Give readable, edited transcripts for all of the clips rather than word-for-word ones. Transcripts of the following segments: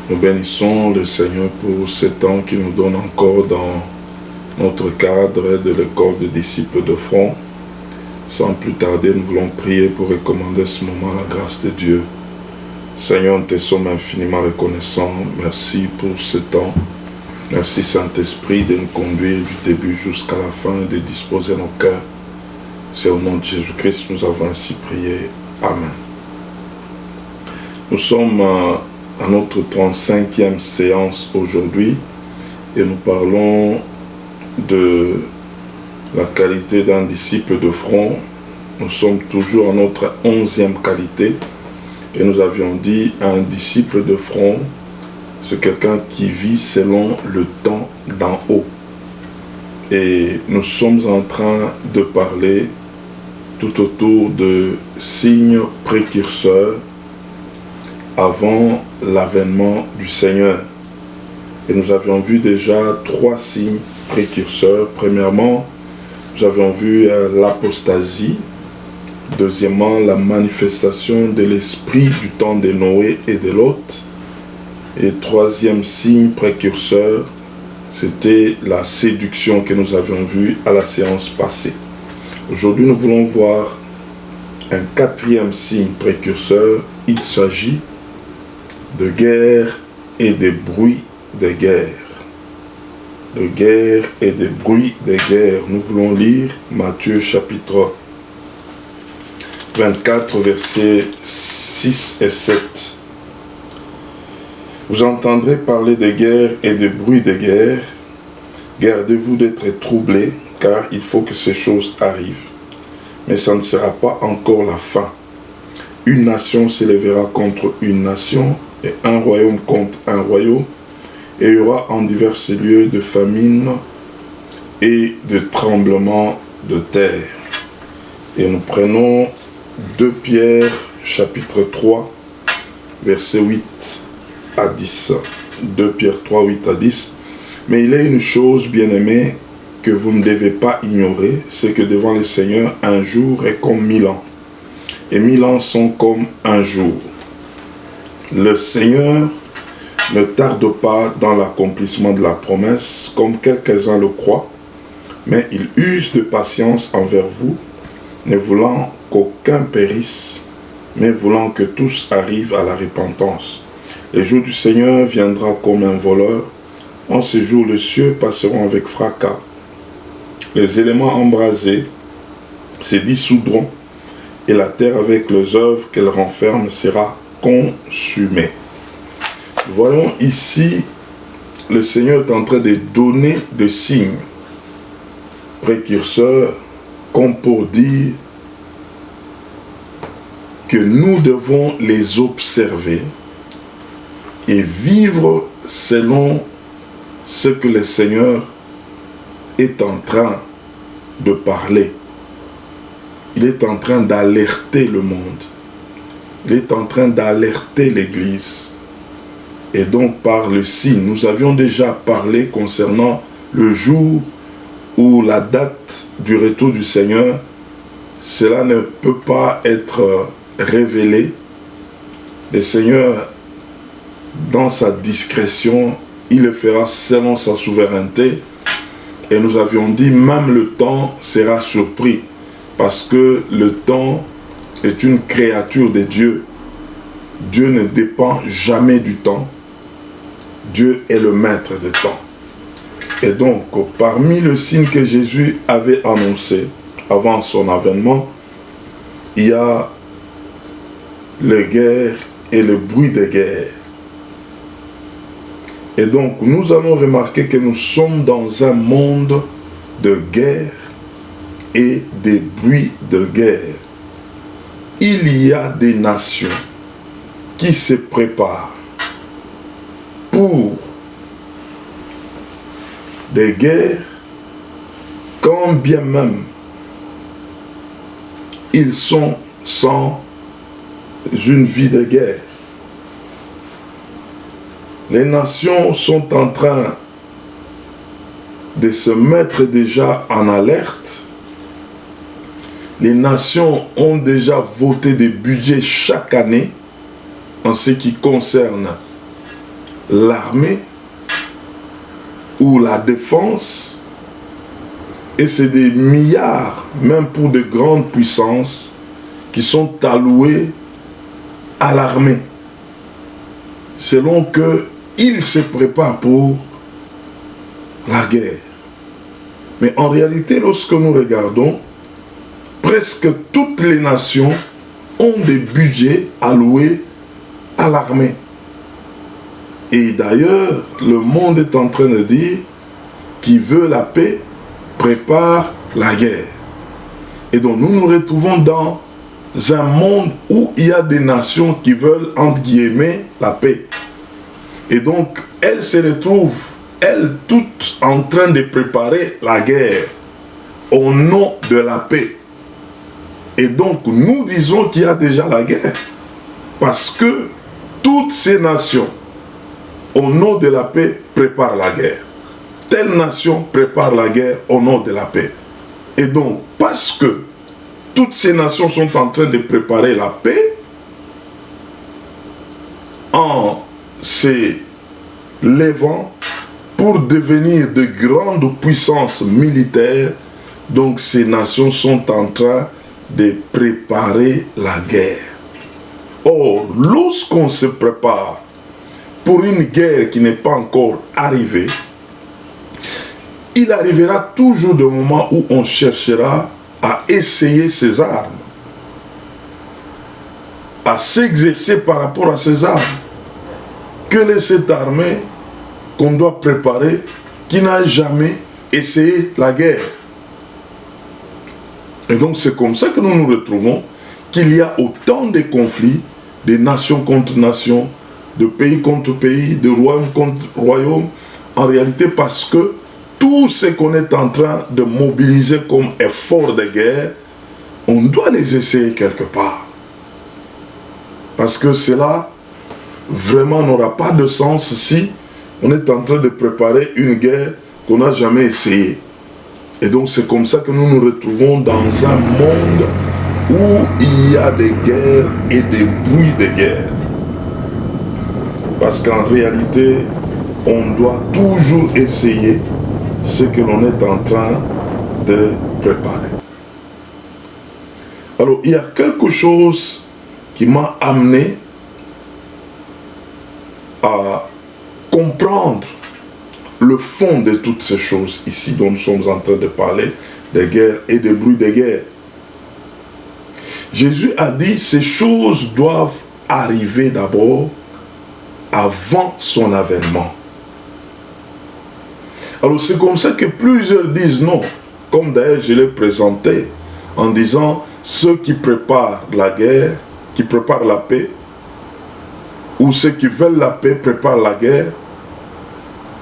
Nous bénissons le Seigneur pour ce temps qu'il nous donne encore dans notre cadre de l'école de disciples de front. Sans plus tarder, nous voulons prier pour recommander ce moment à la grâce de Dieu. Seigneur, nous te sommes infiniment reconnaissants. Merci pour ce temps. Merci Saint-Esprit de nous conduire du début jusqu'à la fin et de disposer nos cœurs. C'est au nom de Jésus-Christ que nous avons ainsi prié. Amen. Nous sommes à notre 35e séance aujourd'hui et nous parlons de la qualité d'un disciple de front. Nous sommes toujours à notre 11e qualité et nous avions dit un disciple de front, c'est quelqu'un qui vit selon le temps d'en haut. Et nous sommes en train de parler tout autour de signes précurseurs avant l'avènement du Seigneur. Et nous avions vu déjà 3 signes précurseurs. Premièrement, nous avions vu l'apostasie. Deuxièmement, la manifestation de l'esprit du temps de Noé et de Lot. Et troisième signe précurseur, c'était la séduction que nous avions vue à la séance passée. Aujourd'hui, nous voulons voir un 4e signe précurseur. Il s'agit de guerre et de bruit de guerre. De guerre et de bruit de guerre. Nous voulons lire Matthieu chapitre 24, versets 6 et 7. Vous entendrez parler de guerre et de bruit de guerre. Gardez-vous d'être troublés, car il faut que ces choses arrivent. Mais ça ne sera pas encore la fin. Une nation s'élèvera contre une nation, et un royaume contre un royaume, et il y aura en divers lieux de famine et de tremblements de terre. Et nous prenons 2 Pierre chapitre 3, versets 8 à 10. 2 Pierre 3, 8 à 10. Mais il est une chose, bien-aimée, que vous ne devez pas ignorer, c'est que devant le Seigneur, un jour est comme 1000 ans, et 1000 ans sont comme un jour. Le Seigneur ne tarde pas dans l'accomplissement de la promesse, comme quelques-uns le croient, mais il use de patience envers vous, ne voulant qu'aucun périsse, mais voulant que tous arrivent à la repentance. Le jour du Seigneur viendra comme un voleur. En ce jour, les cieux passeront avec fracas. Les éléments embrasés se dissoudront, et la terre avec les œuvres qu'elle renferme sera consumée. Voyons ici, le Seigneur est en train de donner des signes précurseurs, comme pour dire que nous devons les observer et vivre selon ce que le Seigneur est en train de parler. Il est en train d'alerter le monde. Il est en train d'alerter l'Église. Et donc par le signe, nous avions déjà parlé concernant le jour ou la date du retour du Seigneur. Cela ne peut pas être révélé. Le Seigneur, dans sa discrétion, il le fera selon sa souveraineté. Et nous avions dit, même le temps sera surpris, parce que le temps est une créature de Dieu. Dieu ne dépend jamais du temps. Dieu est le maître du temps. Et donc, parmi les signes que Jésus avait annoncés avant son avènement, il y a les guerres et le bruit des guerres. Et donc, nous allons remarquer que nous sommes dans un monde de guerre et des bruits de guerre. Il y a des nations qui se préparent pour des guerres, quand bien même ils sont sans une vie de guerre. Les nations sont en train de se mettre déjà en alerte. Les nations ont déjà voté des budgets chaque année en ce qui concerne l'armée ou la défense, et c'est des milliards, même pour de grandes puissances, qui sont alloués à l'armée, selon qu'ils se préparent pour la guerre. Mais en réalité, lorsque nous regardons, presque toutes les nations ont des budgets alloués à l'armée. Et d'ailleurs, le monde est en train de dire qui veut la paix prépare la guerre. Et donc nous nous retrouvons dans un monde où il y a des nations qui veulent, entre guillemets, la paix. Et donc elles se retrouvent, elles toutes, en train de préparer la guerre au nom de la paix. Et donc nous disons qu'il y a déjà la guerre. Parce que toutes ces nations, au nom de la paix, préparent la guerre. Telle nation prépare la guerre au nom de la paix. Et donc, parce que toutes ces nations sont en train de préparer la paix, en s'élevant pour devenir de grandes puissances militaires, donc ces nations sont en train de préparer la guerre. Or, lorsqu'on se prépare pour une guerre qui n'est pas encore arrivée, il arrivera toujours des moments où on cherchera à essayer ses armes, à s'exercer par rapport à ses armes. Quelle est cette armée qu'on doit préparer qui n'a jamais essayé la guerre? Et donc c'est comme ça que nous nous retrouvons qu'il y a autant de conflits, de nations contre nations, de pays contre pays, de royaume contre royaume, en réalité parce que tout ce qu'on est en train de mobiliser comme effort de guerre, on doit les essayer quelque part. Parce que cela vraiment n'aura pas de sens si on est en train de préparer une guerre qu'on n'a jamais essayée. Et donc c'est comme ça que nous nous retrouvons dans un monde où il y a des guerres et des bruits de guerre. Parce qu'en réalité, on doit toujours essayer ce que l'on est en train de préparer. Alors, il y a quelque chose qui m'a amené à comprendre le fond de toutes ces choses ici dont nous sommes en train de parler, des guerres et des bruits de guerre. Jésus a dit, ces choses doivent arriver d'abord avant son avènement. Alors c'est comme ça que plusieurs disent non, comme d'ailleurs je l'ai présenté en disant ceux qui préparent la guerre, qui préparent la paix, ou ceux qui veulent la paix préparent la guerre,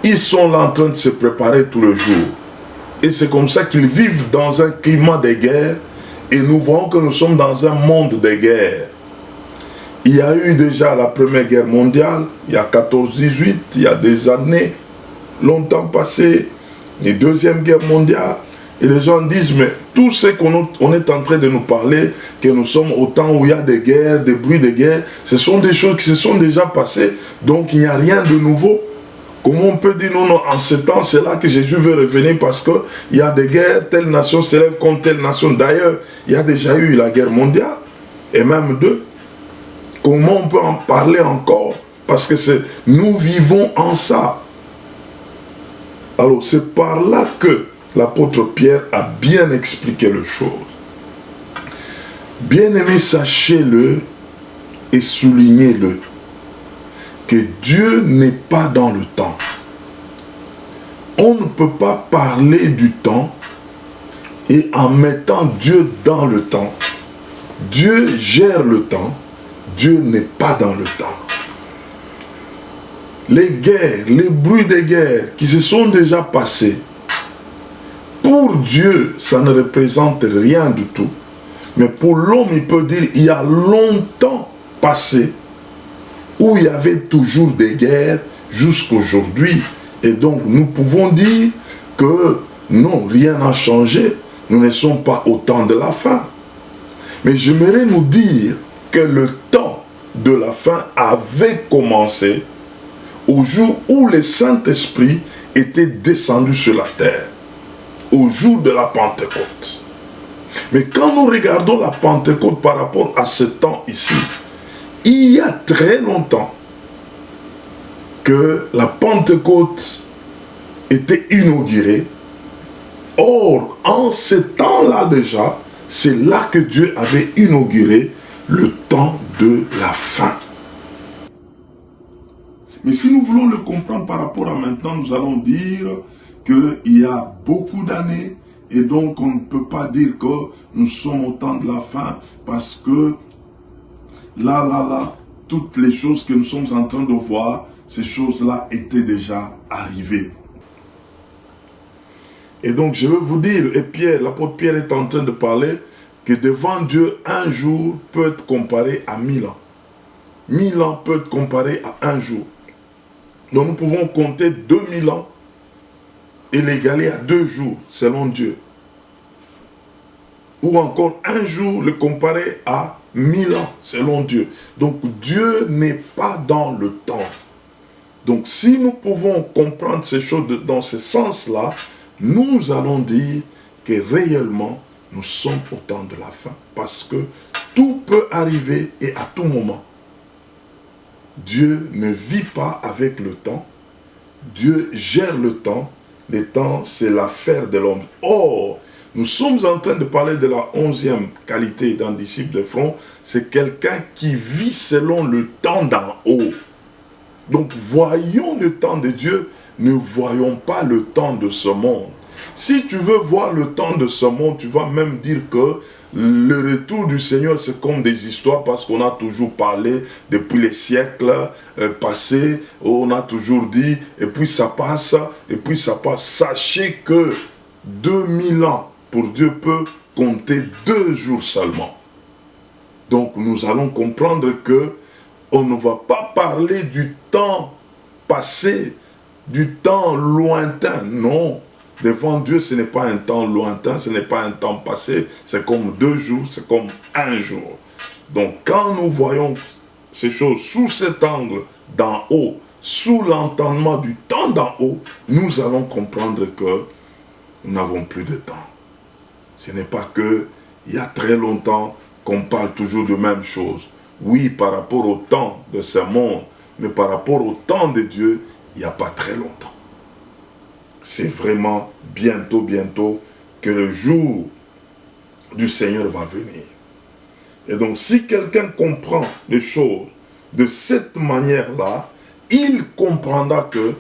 ils sont là en train de se préparer tous les jours. Et c'est comme ça qu'ils vivent dans un climat de guerre et nous voyons que nous sommes dans un monde de guerre. Il y a eu déjà la Première Guerre mondiale, il y a 14-18, il y a des années, longtemps passé, la Deuxième Guerre mondiale, et les gens disent, mais tout ce qu'on est en train de nous parler, que nous sommes au temps où il y a des guerres, des bruits de guerre, ce sont des choses qui se sont déjà passées, donc il n'y a rien de nouveau. Comment on peut dire non, non, en ce temps, c'est là que Jésus veut revenir parce qu'il y a des guerres, telle nation s'élève contre telle nation. D'ailleurs, il y a déjà eu la guerre mondiale, et même deux. Comment on peut en parler encore? Parce que nous vivons en ça. Alors c'est par là que l'apôtre Pierre a bien expliqué les choses. Bien-aimés, sachez-le et soulignez-le, que Dieu n'est pas dans le temps. On ne peut pas parler du temps et en mettant Dieu dans le temps. Dieu gère le temps, Dieu n'est pas dans le temps. Les guerres, les bruits des guerres qui se sont déjà passés, pour Dieu, ça ne représente rien du tout. Mais pour l'homme, il peut dire, il y a longtemps passé, où il y avait toujours des guerres jusqu'aujourd'hui. Et donc, nous pouvons dire que non, rien n'a changé. Nous ne sommes pas au temps de la fin. Mais j'aimerais nous dire que le temps de la fin avait commencé au au jour où le Saint-Esprit était descendu sur la terre, au jour de la Pentecôte. Mais quand nous regardons la Pentecôte par rapport à ce temps ici, il y a très longtemps que la Pentecôte était inaugurée. Or, en ce temps-là déjà, c'est là que Dieu avait inauguré le temps de la fin. Mais si nous voulons le comprendre par rapport à maintenant, nous allons dire qu'il y a beaucoup d'années et donc on ne peut pas dire que nous sommes au temps de la fin parce que là, toutes les choses que nous sommes en train de voir, ces choses-là étaient déjà arrivées. Et donc je veux vous dire, et l'apôtre Pierre est en train de parler que devant Dieu, un jour peut être comparé à 1000 ans. 1000 ans peut être comparé à un jour. Donc nous pouvons compter 2000 ans et l'égaler à 2 jours, selon Dieu. Ou encore un jour le comparer à 1000 ans, selon Dieu. Donc Dieu n'est pas dans le temps. Donc si nous pouvons comprendre ces choses dans ce sens-là, nous allons dire que réellement, nous sommes au temps de la fin. Parce que tout peut arriver et à tout moment. Dieu ne vit pas avec le temps. Dieu gère le temps. Le temps, c'est l'affaire de l'homme. Or, nous sommes en train de parler de la 11e qualité d'un disciple de front. C'est quelqu'un qui vit selon le temps d'en haut. Donc, voyons le temps de Dieu, ne voyons pas le temps de ce monde. Si tu veux voir le temps de ce monde, tu vas même dire que le retour du Seigneur, c'est comme des histoires parce qu'on a toujours parlé depuis les siècles passés, on a toujours dit, et puis ça passe, et puis ça passe. Sachez que 2000 ans pour Dieu peut compter 2 jours seulement. Donc nous allons comprendre que on ne va pas parler du temps passé, du temps lointain, non. Devant Dieu, ce n'est pas un temps lointain, ce n'est pas un temps passé, c'est comme 2 jours, c'est comme 1 jour. Donc quand nous voyons ces choses sous cet angle d'en haut, sous l'entendement du temps d'en haut, nous allons comprendre que nous n'avons plus de temps. Ce n'est pas que il y a très longtemps qu'on parle toujours de même chose. Oui, par rapport au temps de ce monde, mais par rapport au temps de Dieu, il n'y a pas très longtemps. C'est vraiment bientôt que le jour du Seigneur va venir. Et donc, si quelqu'un comprend les choses de cette manière-là, il comprendra que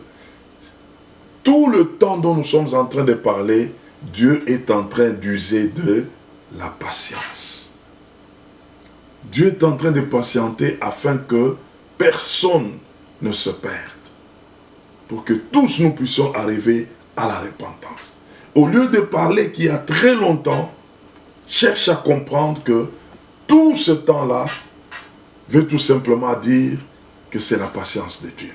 tout le temps dont nous sommes en train de parler, Dieu est en train d'user de la patience. Dieu est en train de patienter afin que personne ne se perde. Pour que tous nous puissions arriver à la repentance. Au lieu de parler qu'il y a très longtemps, cherche à comprendre que tout ce temps-là veut tout simplement dire que c'est la patience de Dieu.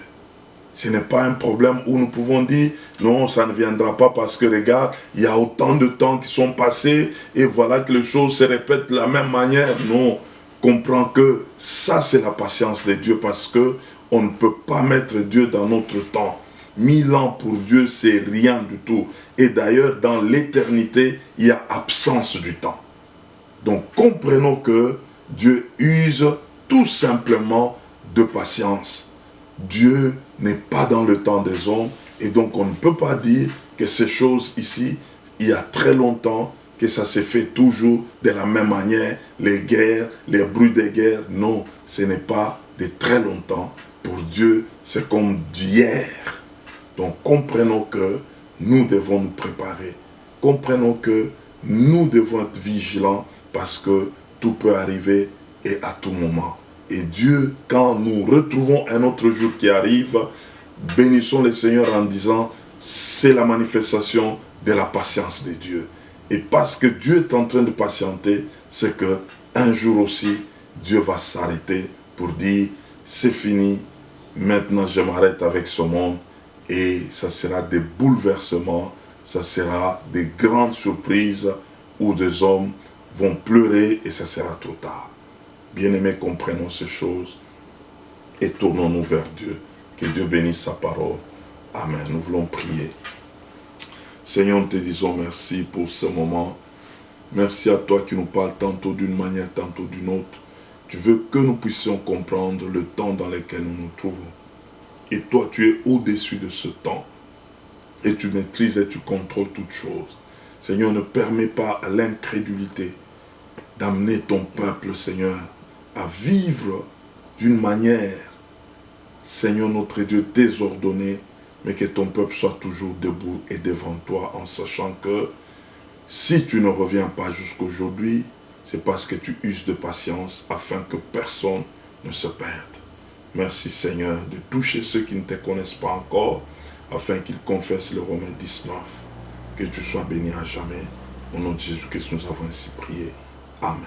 Ce n'est pas un problème où nous pouvons dire non, ça ne viendra pas parce que regarde, il y a autant de temps qui sont passés et voilà que les choses se répètent de la même manière. Non, comprends que ça c'est la patience de Dieu parce que on ne peut pas mettre Dieu dans notre temps. 1000 ans pour Dieu, c'est rien du tout. Et d'ailleurs, dans l'éternité, il y a absence du temps. Donc, comprenons que Dieu use tout simplement de patience. Dieu n'est pas dans le temps des hommes. Et donc, on ne peut pas dire que ces choses ici, il y a très longtemps, que ça s'est fait toujours de la même manière. Les guerres, les bruits des guerres, non, ce n'est pas de très longtemps. Pour Dieu, c'est comme d'hier. Donc comprenons que nous devons nous préparer. Comprenons que nous devons être vigilants parce que tout peut arriver et à tout moment. Et Dieu, quand nous retrouvons un autre jour qui arrive, bénissons le Seigneur en disant, c'est la manifestation de la patience de Dieu. Et parce que Dieu est en train de patienter, c'est que un jour aussi, Dieu va s'arrêter pour dire, c'est fini, maintenant je m'arrête avec ce monde. Et ça sera des bouleversements, ça sera des grandes surprises où des hommes vont pleurer et ça sera trop tard. Bien-aimés, comprenons ces choses et tournons-nous vers Dieu. Que Dieu bénisse sa parole. Amen. Nous voulons prier. Seigneur, nous te disons merci pour ce moment. Merci à toi qui nous parles tantôt d'une manière, tantôt d'une autre. Tu veux que nous puissions comprendre le temps dans lequel nous nous trouvons. Et toi, tu es au-dessus de ce temps. Et tu maîtrises et tu contrôles toutes choses. Seigneur, ne permets pas à l'incrédulité d'amener ton peuple, Seigneur, à vivre d'une manière, Seigneur notre Dieu, désordonnée, mais que ton peuple soit toujours debout et devant toi, en sachant que si tu ne reviens pas jusqu'aujourd'hui, c'est parce que tu uses de patience afin que personne ne se perde. Merci Seigneur de toucher ceux qui ne te connaissent pas encore, afin qu'ils confessent le Romains 19. Que tu sois béni à jamais. Au nom de Jésus-Christ, nous avons ainsi prié. Amen.